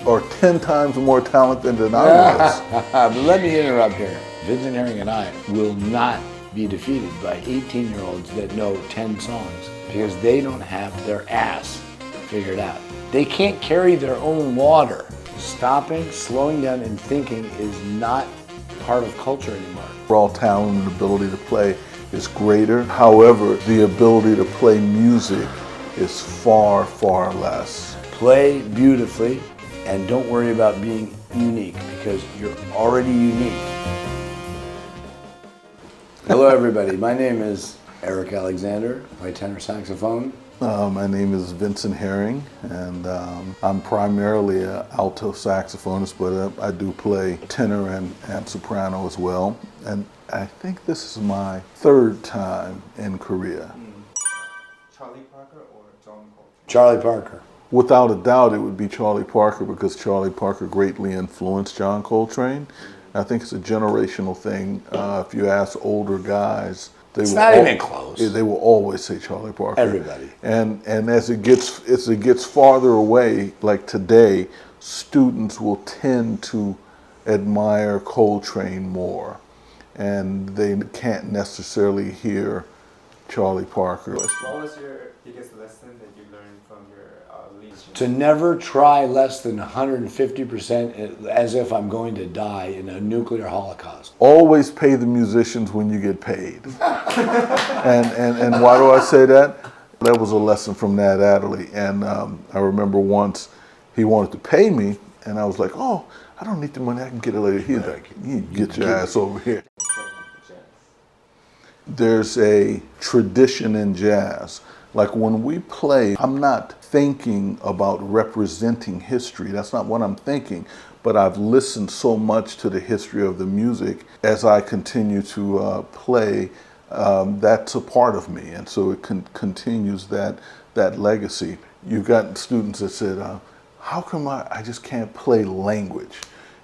are 10 times more talented than I was. But let me interrupt here. Vincent Herring and I will not be defeated by 18-year-olds that know 10 songs because they don't have their ass figured out. They can't carry their own water. Stopping, slowing down, and thinking is not part of culture anymore. Raw talent and ability to play is greater. However, the ability to play music is far, far less. Play beautifully and don't worry about being unique because you're already unique. Hello everybody, my name is Eric Alexander, my tenor saxophone. My name is Vincent Herring, and I'm primarily an alto saxophonist, but I do play tenor and soprano as well. And I think this is my third time in Korea. Charlie Parker or John Coltrane? Charlie Parker. Without a doubt, it would be Charlie Parker because Charlie Parker greatly influenced John Coltrane. I think it's a generational thing. If you ask older guys, it's not even close. They will always say Charlie Parker. Everybody. And as it gets farther away, like today, students will tend to admire Coltrane more, and they can't necessarily hear Charlie Parker. What was your biggest lesson that you learned from your lead? To never try less than 150% as if I'm going to die in a nuclear holocaust. Always pay the musicians when you get paid. and why do I say that? That was a lesson from Nat Adderley. And I remember once he wanted to pay me, and I was like, oh, I don't need the money, I can get it later. He's like, you get your ass over here. There's a tradition in jazz. Like when we play, I'm not thinking about representing history. That's not what I'm thinking. But I've listened so much to the history of the music as I continue to play. That's a part of me, and so it continues that legacy. You've got students that said, how come I just can't play language?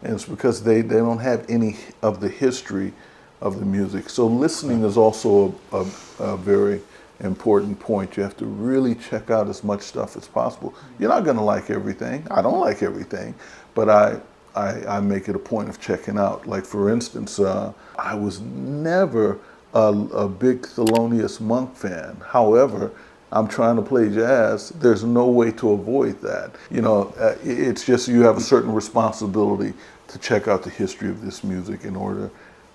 And it's because they don't have any of the history of the music. So listening is also a very important point. You have to really check out as much stuff as possible. You're not going to like everything. I don't like everything, but I make it a point of checking out. Like for instance, I was never a big Thelonious Monk fan. However, I'm trying to play jazz. There's no way to avoid that. You know, it's just you have a certain responsibility to check out the history of this music in order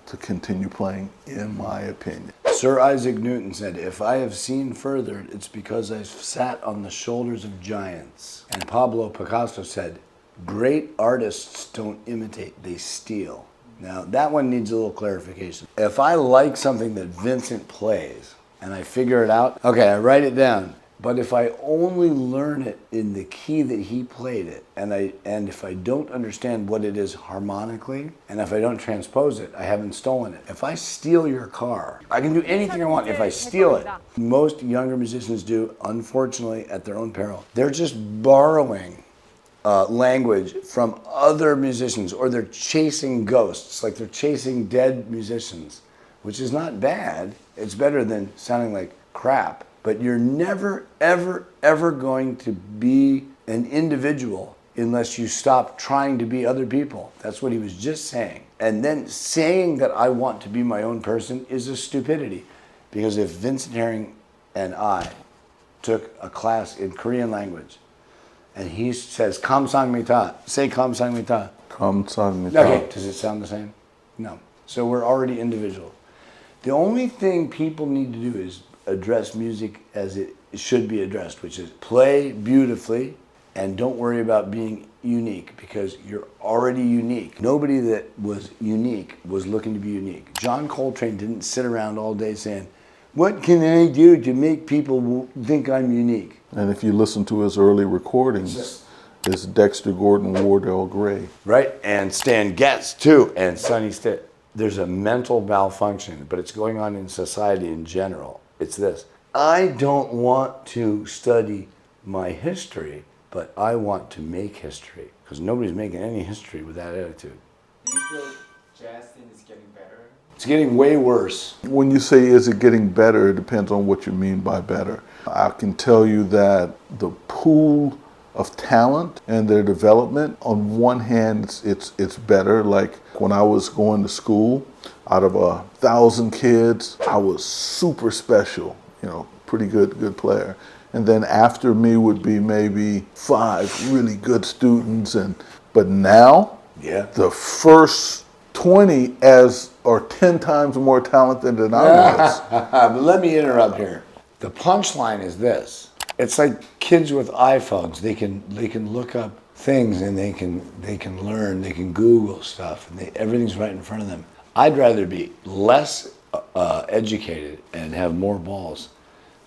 to continue playing, in my opinion. Sir Isaac Newton said, if I have seen further, it's because I've sat on the shoulders of giants. And Pablo Picasso said, great artists don't imitate, they steal. Now, that one needs a little clarification. If I like something that Vincent plays, and I figure it out, okay, I write it down. But if I only learn it in the key that he played it, and if I don't understand what it is harmonically, and if I don't transpose it, I haven't stolen it. If I steal your car, I can do anything I want if I steal it. Most younger musicians do, unfortunately, at their own peril. They're just borrowing language from other musicians, or they're chasing ghosts, like they're chasing dead musicians, which is not bad. It's better than sounding like crap. But you're never, ever, ever going to be an individual unless you stop trying to be other people. That's what he was just saying. And then saying that I want to be my own person is a stupidity. Because if Vincent Herring and I took a class in Korean language, and he says, 감사합니다, say 감사합니다. 감사합니다. Okay, does it sound the same? No. So we're already individual. The only thing people need to do is address music as it should be addressed, which is play beautifully and don't worry about being unique because you're already unique. Nobody that was unique was looking to be unique. John Coltrane didn't sit around all day saying, what can I do to make people think I'm unique? And if you listen to his early recordings, it's Dexter Gordon, Wardell Gray. Right, and Stan Getz too, and Sonny Stitt. There's a mental malfunction, but it's going on in society in general. It's this. I don't want to study my history, but I want to make history. Because nobody's making any history with that attitude. Do you feel jazz scene is getting better? It's getting way worse. When you say is it getting better, it depends on what you mean by better. I can tell you that the pool of talent and their development. On one hand, it's better. Like when I was going to school, out of 1,000 kids, I was super special, pretty good player. And then after me would be maybe 5 really good students. But now, the first 20 are 10 times more talented than I was. But let me interrupt here. The punchline is this. It's like kids with iPhones. They can look up things and they can learn. They can Google stuff and everything's right in front of them. I'd rather be less educated and have more balls,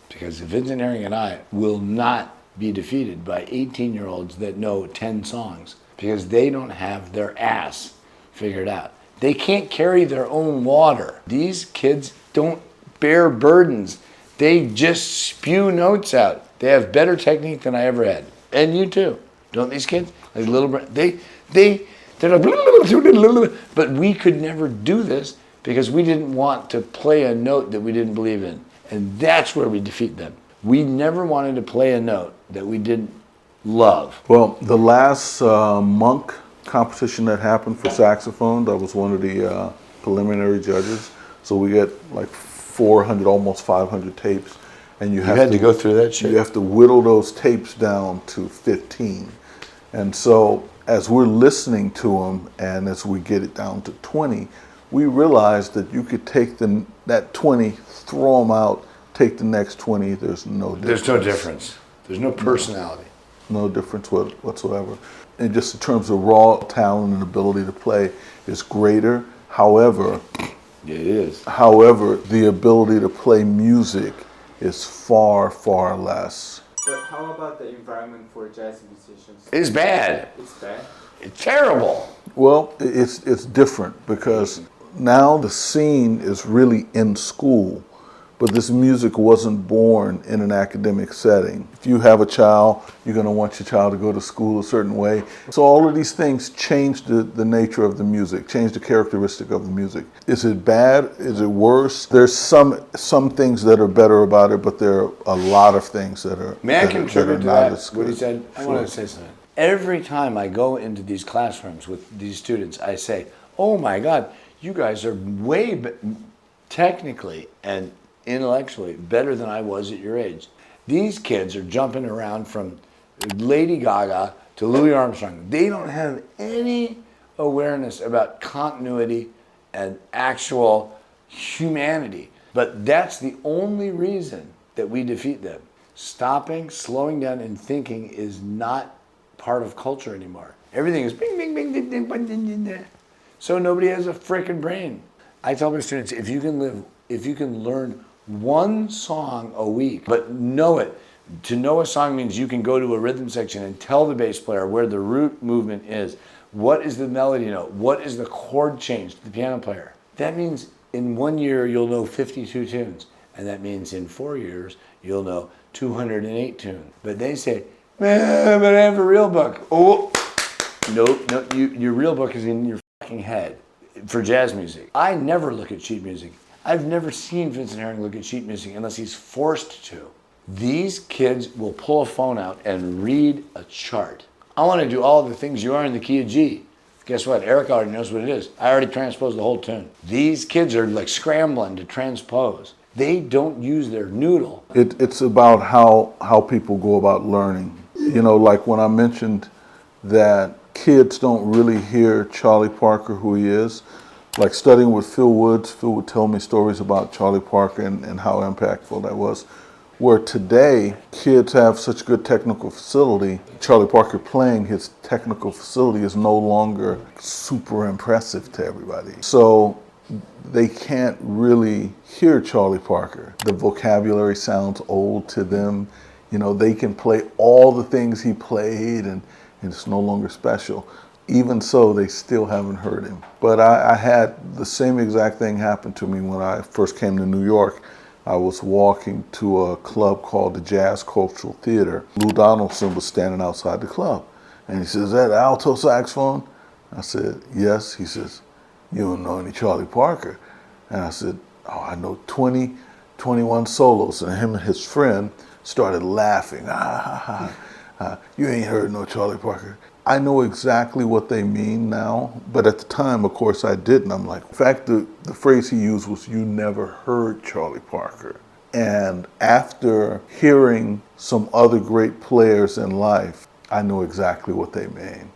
because Vincent Herring and I will not be defeated by 18-year-olds that know 10 songs because they don't have their ass figured out. They can't carry their own water. These kids don't bear burdens. They just spew notes out. They have better technique than I ever had. And you too. Don't these kids? Like little, they're like, but we could never do this because we didn't want to play a note that we didn't believe in. And that's where we defeat them. We never wanted to play a note that we didn't love. Well, the last Monk competition that happened for saxophone, I was one of the preliminary judges. So we get like 400, almost 500 tapes. And you had to go through that shit? You have to whittle those tapes down to 15. And so as we're listening to them and as we get it down to 20, we realized that you could take that 20, throw them out, take the next 20, there's no difference. There's no difference. There's no personality. No difference whatsoever. And just in terms of raw talent and ability to play is greater. However, it is. However, the ability to play music is far, far less. But how about the environment for jazz musicians? It's bad. It's bad? It's terrible. Well, it's different because now the scene is really in school, but this music wasn't born in an academic setting. If you have a child, you're going to want your child to go to school a certain way. So all of these things change the nature of the music, change the characteristic of the music. Is it bad? Is it worse? There's some things that are better about it, but there are a lot of things that are May I contribute to not that, as what he good. said? I want to say something. Every time I go into these classrooms with these students, I say, oh my God, you guys are way technically and intellectually better than I was at your age. These kids are jumping around from Lady Gaga to Louis Armstrong. They don't have any awareness about continuity and actual humanity. But that's the only reason that we defeat them. Stopping, slowing down, and thinking is not part of culture anymore. Everything is bing, bing, bing, ding, ding, ding, ding, ding. So nobody has a frickin' brain. I tell my students, if you can learn one song a week, but know it. To know a song means you can go to a rhythm section and tell the bass player where the root movement is. What is the melody note? What is the chord change to the piano player? That means in 1 year you'll know 52 tunes. And that means in 4 years you'll know 208 tunes. But they say, man, but I have a real book. Oh, no, your real book is in your fucking head for jazz music. I never look at sheet music. I've never seen Vincent Herring look at sheet music unless he's forced to. These kids will pull a phone out and read a chart. I want to do all the things you are in the key of G. Guess what? Eric already knows what it is. I already transposed the whole tune. These kids are like scrambling to transpose. They don't use their noodle. It's about how people go about learning. Like when I mentioned that kids don't really hear Charlie Parker, who he is. Like studying with Phil Woods, Phil would tell me stories about Charlie Parker and how impactful that was. Where today, kids have such good technical facility, Charlie Parker playing his technical facility is no longer super impressive to everybody. So they can't really hear Charlie Parker. The vocabulary sounds old to them. They can play all the things he played and it's no longer special. Even so, they still haven't heard him. But I had the same exact thing happen to me when I first came to New York. I was walking to a club called the Jazz Cultural Theater. Lou Donaldson was standing outside the club. And he says, is that alto saxophone? I said, yes. He says, you don't know any Charlie Parker. And I said, oh, I know 20, 21 solos. And him and his friend started laughing. You ain't heard no Charlie Parker. I know exactly what they mean now, but at the time, of course, I didn't. I'm like, in fact, the phrase he used was, you never heard Charlie Parker. And after hearing some other great players in life, I know exactly what they mean.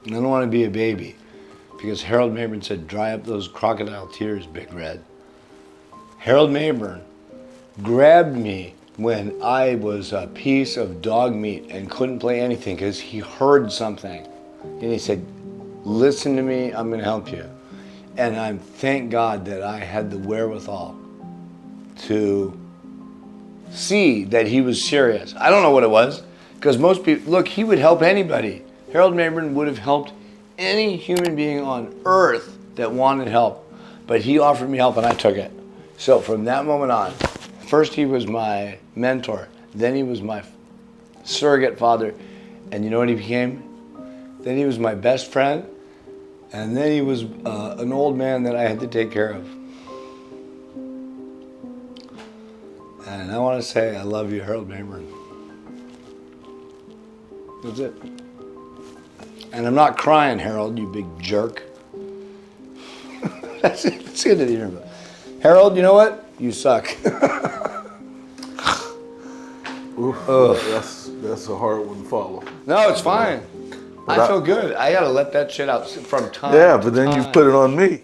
I don't want to be a baby, because Harold Mabern said, dry up those crocodile tears, Big Red. Harold Mabern grabbed me when I was a piece of dog meat and couldn't play anything because he heard something. And he said, listen to me, I'm going to help you. And I thank God that I had the wherewithal to see that he was serious. I don't know what it was, because most people, look, he would help anybody. Harold Mabern would have helped any human being on earth that wanted help, but he offered me help and I took it. So from that moment on, first he was my mentor, then he was my surrogate father, and you know what he became? Then he was my best friend, and then he was an old man that I had to take care of. And I want to say I love you, Harold Mabern. That's it. And I'm not crying, Harold, you big jerk. That's it. Let's get to the interview. Harold, you know what? You suck. That's a hard one to follow. No, it's fine. I feel good. I gotta let that shit out from time. Yeah, but then you put it on me.